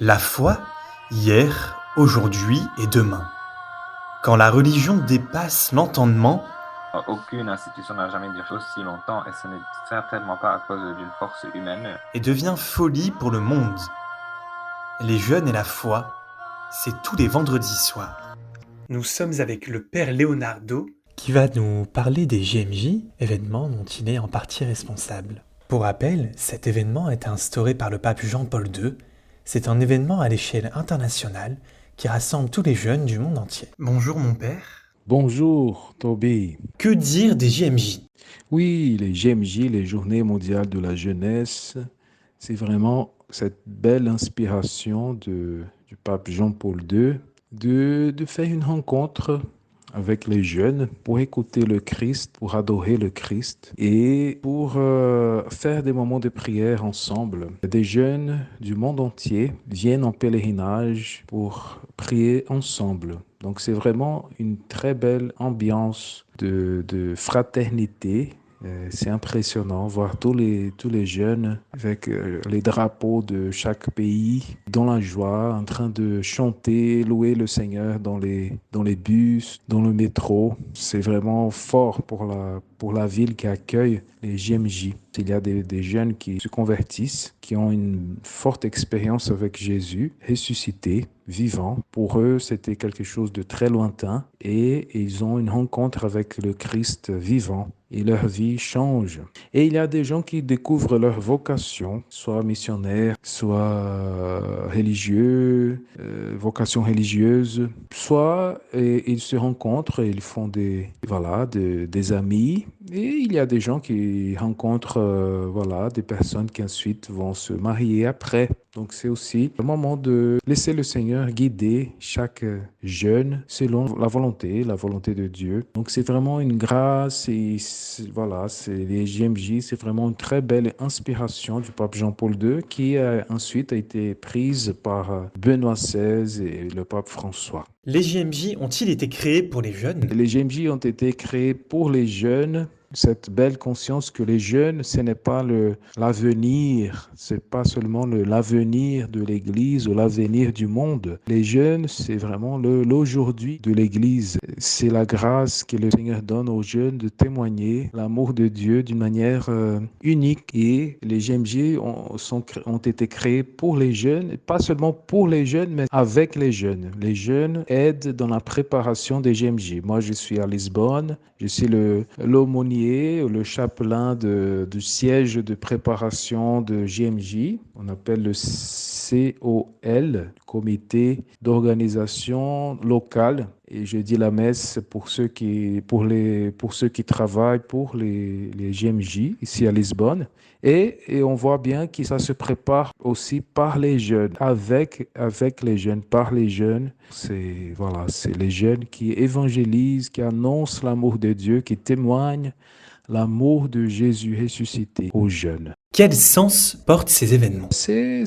La foi, hier, aujourd'hui et demain. Quand la religion dépasse l'entendement Aucune institution n'a jamais duré aussi longtemps et ce n'est certainement pas à cause d'une force humaine. et devient folie pour le monde, les jeunes et la foi, c'est tous les vendredis soirs. Nous sommes avec le père Leonardo qui va nous parler des JMJ, événements dont il est en partie responsable. Pour rappel, cet événement a été instauré par le pape Jean-Paul II. C'est un événement à l'échelle internationale qui rassemble tous les jeunes du monde entier. Bonjour mon père. Bonjour, Toby. Que dire des JMJ? Oui, les GMJ, les Journées mondiales de la jeunesse, c'est vraiment cette belle inspiration du pape Jean-Paul II de faire une rencontre avec les jeunes pour écouter le Christ, pour adorer le Christ et pour faire des moments de prière ensemble. Des jeunes du monde entier viennent en pèlerinage pour prier ensemble. Donc c'est vraiment une très belle ambiance de fraternité. C'est impressionnant voir tous les jeunes avec les drapeaux de chaque pays dans la joie, en train de chanter, louer le Seigneur dans les bus, dans le métro. C'est vraiment fort pour la ville qui accueille les JMJ. Il y a des jeunes qui se convertissent, qui ont une forte expérience avec Jésus, ressuscité, vivant. Pour eux, c'était quelque chose de très lointain et ils ont une rencontre avec le Christ vivant et leur vie change. Et il y a des gens qui découvrent leur vocation, soit missionnaire, soit religieux, vocation religieuse, soit ils se rencontrent et ils font des amis. Et il y a des gens qui rencontrent des personnes qui ensuite vont se marier après. Donc c'est aussi le moment de laisser le Seigneur guider chaque jeune selon la volonté de Dieu. Donc c'est vraiment une grâce et c'est les JMJ, c'est vraiment une très belle inspiration du pape Jean-Paul II qui ensuite a été prise par Benoît XVI et le pape François. Les JMJ ont-ils été créés pour les jeunes? Les GMJ ont été créés pour les jeunes. Cette belle conscience que les jeunes, ce n'est pas l'avenir, c'est pas seulement l'avenir de l'Église ou l'avenir du monde. Les jeunes, c'est vraiment l'aujourd'hui de l'Église. C'est la grâce que le Seigneur donne aux jeunes de témoigner l'amour de Dieu d'une manière unique. Et les GMJ ont été créés pour les jeunes, pas seulement pour les jeunes, mais avec les jeunes. Les jeunes aident dans la préparation des GMJ. Moi, je suis à Lisbonne, je suis l'aumônier, le chapelain du siège de préparation de GMJ. On appelle le COL, Comité d'organisation locale. Et je dis la messe pour ceux pour ceux qui travaillent pour les GMJ ici à Lisbonne. Et on voit bien que ça se prépare aussi par les jeunes, avec les jeunes, par les jeunes. C'est les jeunes qui évangélisent, qui annoncent l'amour de Dieu, qui témoignent l'amour de Jésus ressuscité aux jeunes. Quel sens portent ces événements? C'est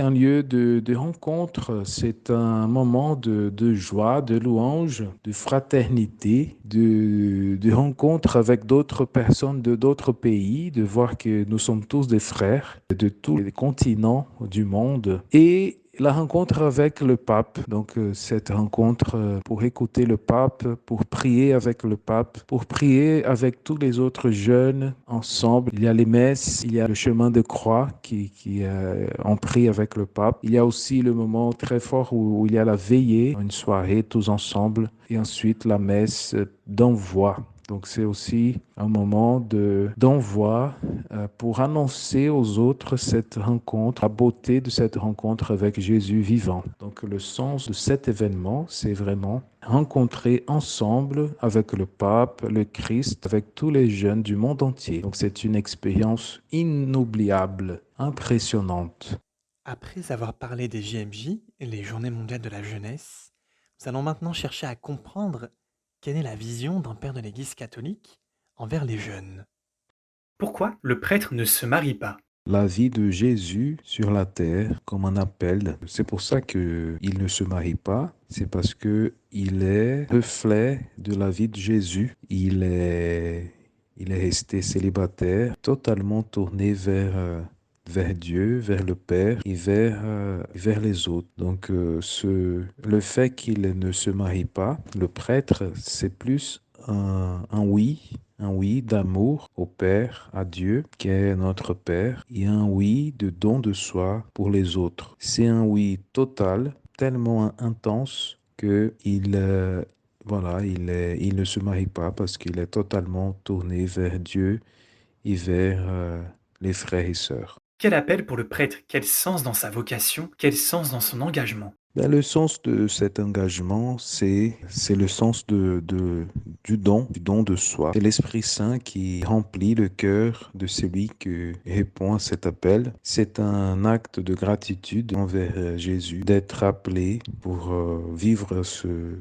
un lieu de rencontre, c'est un moment de joie, de louange, de fraternité, de rencontre avec d'autres personnes de d'autres pays, de voir que nous sommes tous des frères de tous les continents du monde. Et la rencontre avec le pape, donc cette rencontre pour écouter le pape, pour prier avec le pape, pour prier avec tous les autres jeunes ensemble. Il y a les messes, il y a le chemin de croix on prie avec le pape. Il y a aussi le moment très fort où il y a la veillée, une soirée tous ensemble, et ensuite la messe d'envoi. Donc c'est aussi un moment d'envoi pour annoncer aux autres cette rencontre, la beauté de cette rencontre avec Jésus vivant. Donc le sens de cet événement, c'est vraiment rencontrer ensemble avec le pape, le Christ, avec tous les jeunes du monde entier. Donc c'est une expérience inoubliable, impressionnante. Après avoir parlé des JMJ, les Journées mondiales de la jeunesse, nous allons maintenant chercher à comprendre quelle est la vision d'un père de l'Église catholique envers les jeunes. Pourquoi le prêtre ne se marie pas? La vie de Jésus sur la terre comme un appel. C'est pour ça que il ne se marie pas. C'est parce que il est reflet de la vie de Jésus. Il est resté célibataire, totalement tourné vers Dieu, vers le Père et vers les autres. Donc, le fait qu'il ne se marie pas, le prêtre, c'est plus un oui d'amour au Père, à Dieu, qui est notre Père, et un oui de don de soi pour les autres. C'est un oui total, tellement intense que il ne se marie pas parce qu'il est totalement tourné vers Dieu et vers les frères et sœurs. Quel appel pour le prêtre, quel sens dans sa vocation, quel sens dans son engagement. Ben, le sens de cet engagement, c'est le sens du don de soi. C'est l'Esprit Saint qui remplit le cœur de celui qui répond à cet appel. C'est un acte de gratitude envers Jésus, d'être appelé pour vivre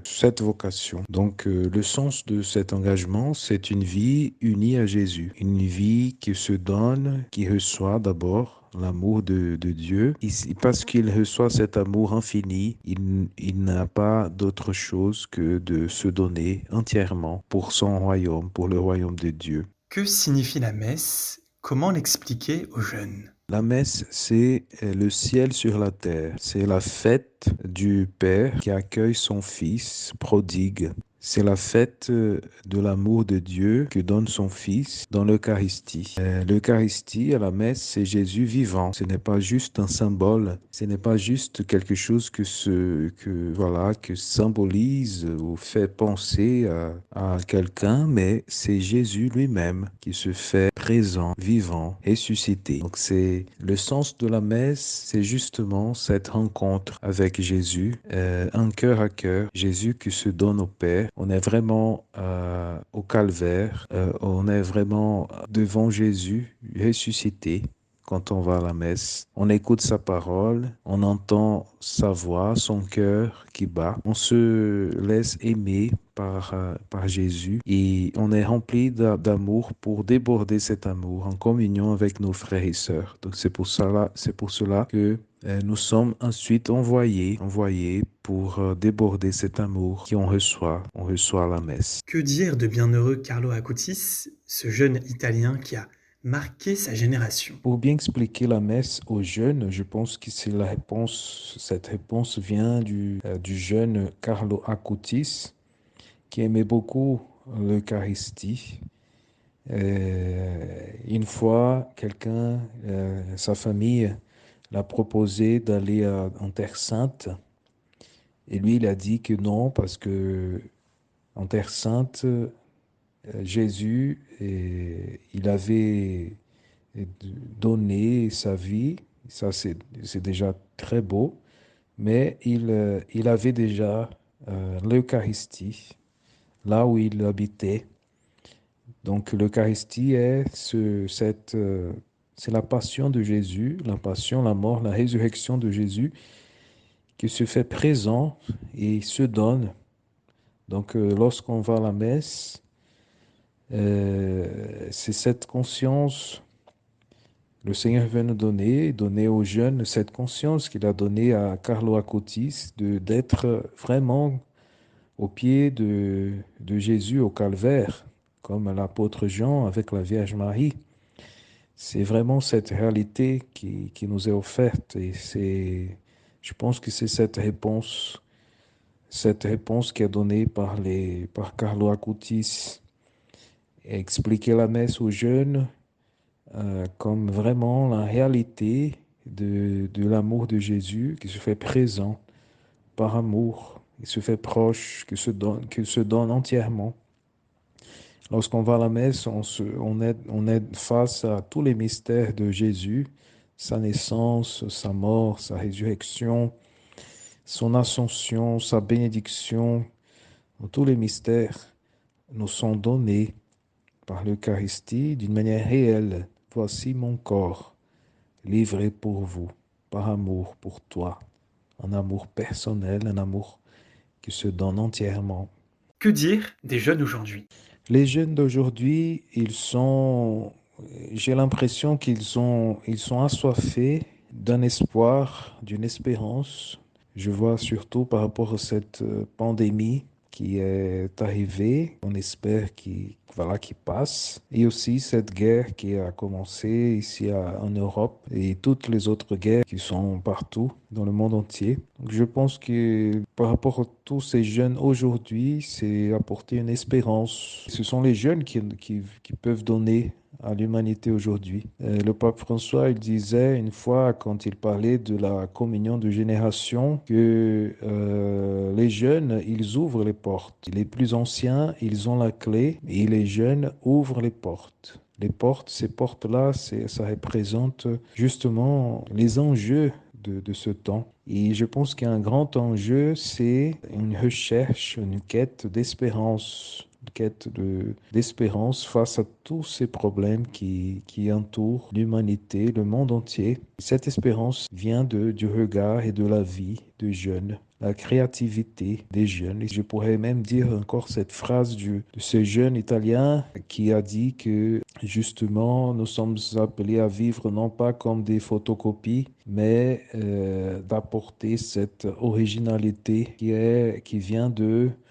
cette vocation. Donc, le sens de cet engagement, c'est une vie unie à Jésus, une vie qui se donne, qui reçoit d'abord l'amour de Dieu. Parce qu'il reçoit cet amour infini, il n'a pas d'autre chose que de se donner entièrement pour son royaume, pour le royaume de Dieu. Que signifie la messe? Comment l'expliquer aux jeunes? La messe, c'est le ciel sur la terre. C'est la fête du Père qui accueille son Fils prodigue. C'est la fête de l'amour de Dieu que donne son Fils dans l'Eucharistie. L'Eucharistie à la messe, c'est Jésus vivant. Ce n'est pas juste un symbole. Ce n'est pas juste quelque chose que symbolise ou fait penser à quelqu'un, mais c'est Jésus lui-même qui se fait présent, vivant, ressuscité. Donc c'est le sens de la messe, c'est justement cette rencontre avec Jésus, un cœur à cœur, Jésus qui se donne au Père. On est vraiment au calvaire, on est vraiment devant Jésus ressuscité. Quand on va à la messe, on écoute sa parole, on entend sa voix, son cœur qui bat. On se laisse aimer par Jésus et on est rempli d'amour pour déborder cet amour en communion avec nos frères et sœurs. Donc c'est pour cela que nous sommes ensuite envoyés pour déborder cet amour qu'on reçoit. On reçoit à la messe. Que dire de bienheureux Carlo Acutis, ce jeune Italien qui a marqué sa génération? Pour bien expliquer la messe aux jeunes, je pense que c'est la réponse. Cette réponse vient du jeune Carlo Acutis qui aimait beaucoup l'Eucharistie. Une fois, sa famille l'a proposé d'aller en Terre Sainte. Et lui, il a dit que non, parce que en Terre Sainte, Jésus, il avait donné sa vie. Ça, c'est déjà très beau. Mais il avait déjà l'Eucharistie, là où il habitait. Donc l'Eucharistie c'est la passion de Jésus, la passion, la mort, la résurrection de Jésus qui se fait présent et se donne. Donc lorsqu'on va à la messe, c'est cette conscience, le Seigneur veut nous donner aux jeunes cette conscience qu'il a donnée à Carlo Acutis d'être vraiment au pied de Jésus au calvaire, comme l'apôtre Jean avec la Vierge Marie. C'est vraiment cette réalité qui nous est offerte et je pense que c'est cette réponse qui est donnée par Carlo Acutis. Expliquer la messe aux jeunes comme vraiment la réalité de l'amour de Jésus qui se fait présent par amour, qui se fait proche, qui se donne entièrement. Lorsqu'on va à la messe, on est face à tous les mystères de Jésus, sa naissance, sa mort, sa résurrection, son ascension, sa bénédiction. Tous les mystères nous sont donnés par l'Eucharistie d'une manière réelle. Voici mon corps, livré pour vous, par amour pour toi. Un amour personnel, un amour qui se donne entièrement. Que dire des jeunes aujourd'hui? Les jeunes d'aujourd'hui, j'ai l'impression ils sont assoiffés d'un espoir, d'une espérance. Je vois surtout par rapport à cette pandémie qui est arrivé, on espère qu'il passe, et aussi cette guerre qui a commencé ici en Europe et toutes les autres guerres qui sont partout dans le monde entier. Donc, je pense que par rapport à tous ces jeunes aujourd'hui, c'est apporter une espérance. Ce sont les jeunes qui peuvent donner à l'humanité aujourd'hui. Le pape François, il disait une fois, quand il parlait de la communion de génération, que les jeunes, ils ouvrent les portes. Les plus anciens, ils ont la clé et les jeunes ouvrent les portes. Les portes, ces portes-là, ça représente justement les enjeux de ce temps. Et je pense qu'un grand enjeu, c'est une recherche, une quête d'espérance, une quête d'espérance face à tous ces problèmes qui entourent l'humanité, le monde entier. Cette espérance vient du regard et de la vie des jeunes, la créativité des jeunes. Et je pourrais même dire encore cette phrase de ce jeune Italien qui a dit que justement nous sommes appelés à vivre non pas comme des photocopies, mais d'apporter cette originalité qui vient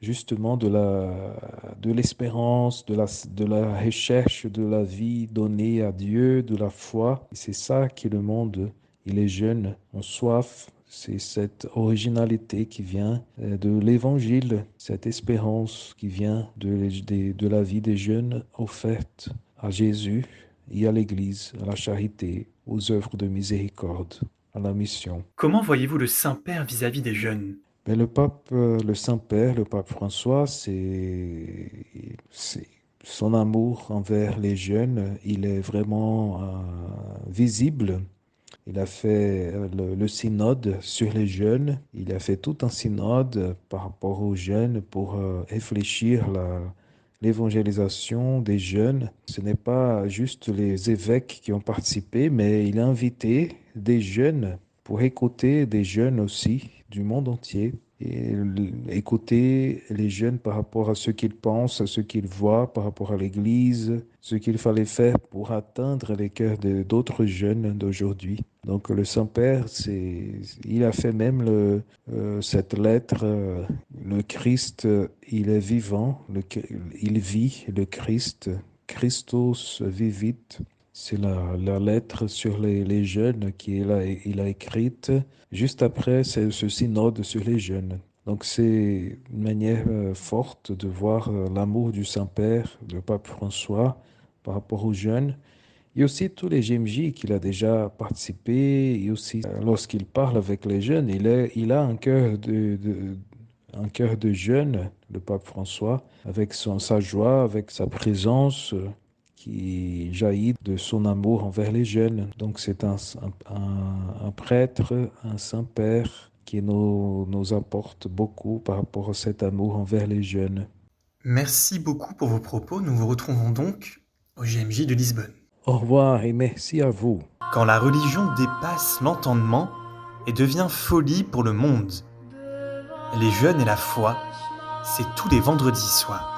justement de l'espérance, de la recherche de la vie donnée à Dieu, de la foi. Et c'est ça que le monde et les jeunes ont soif. C'est cette originalité qui vient de l'Évangile, cette espérance qui vient de la vie des jeunes offerte à Jésus et à l'Église, à la charité, aux œuvres de miséricorde, à la mission. Comment voyez-vous le Saint-Père vis-à-vis des jeunes? Mais le Saint-Père, le pape François, c'est son amour envers les jeunes, il est vraiment visible. Il a fait le synode sur les jeunes. Il a fait tout un synode par rapport aux jeunes pour réfléchir l'évangélisation des jeunes. Ce n'est pas juste les évêques qui ont participé, mais il a invité des jeunes pour écouter des jeunes aussi du monde entier et écouter les jeunes par rapport à ce qu'ils pensent, à ce qu'ils voient, par rapport à l'Église, ce qu'il fallait faire pour atteindre les cœurs d'autres jeunes d'aujourd'hui. Donc le Saint-Père, il a fait même cette lettre, le Christ, il est vivant, il vit, le Christ, Christus vivit. C'est la lettre sur les jeunes qu'il a écrite juste après ce synode sur les jeunes. Donc c'est une manière forte de voir l'amour du Saint-Père, le pape François, par rapport aux jeunes. Et aussi tous les GMJ qu'il a déjà participé, et aussi lorsqu'il parle avec les jeunes, il a un cœur de jeune, le pape François, avec sa joie, avec sa présence qui jaillit de son amour envers les jeunes. Donc c'est un prêtre, un Saint-Père qui nous apporte beaucoup par rapport à cet amour envers les jeunes. Merci beaucoup pour vos propos. Nous vous retrouvons donc au GMJ de Lisbonne. Au revoir et merci à vous. Quand la religion dépasse l'entendement et devient folie pour le monde, les jeunes et la foi, c'est tous les vendredis soirs.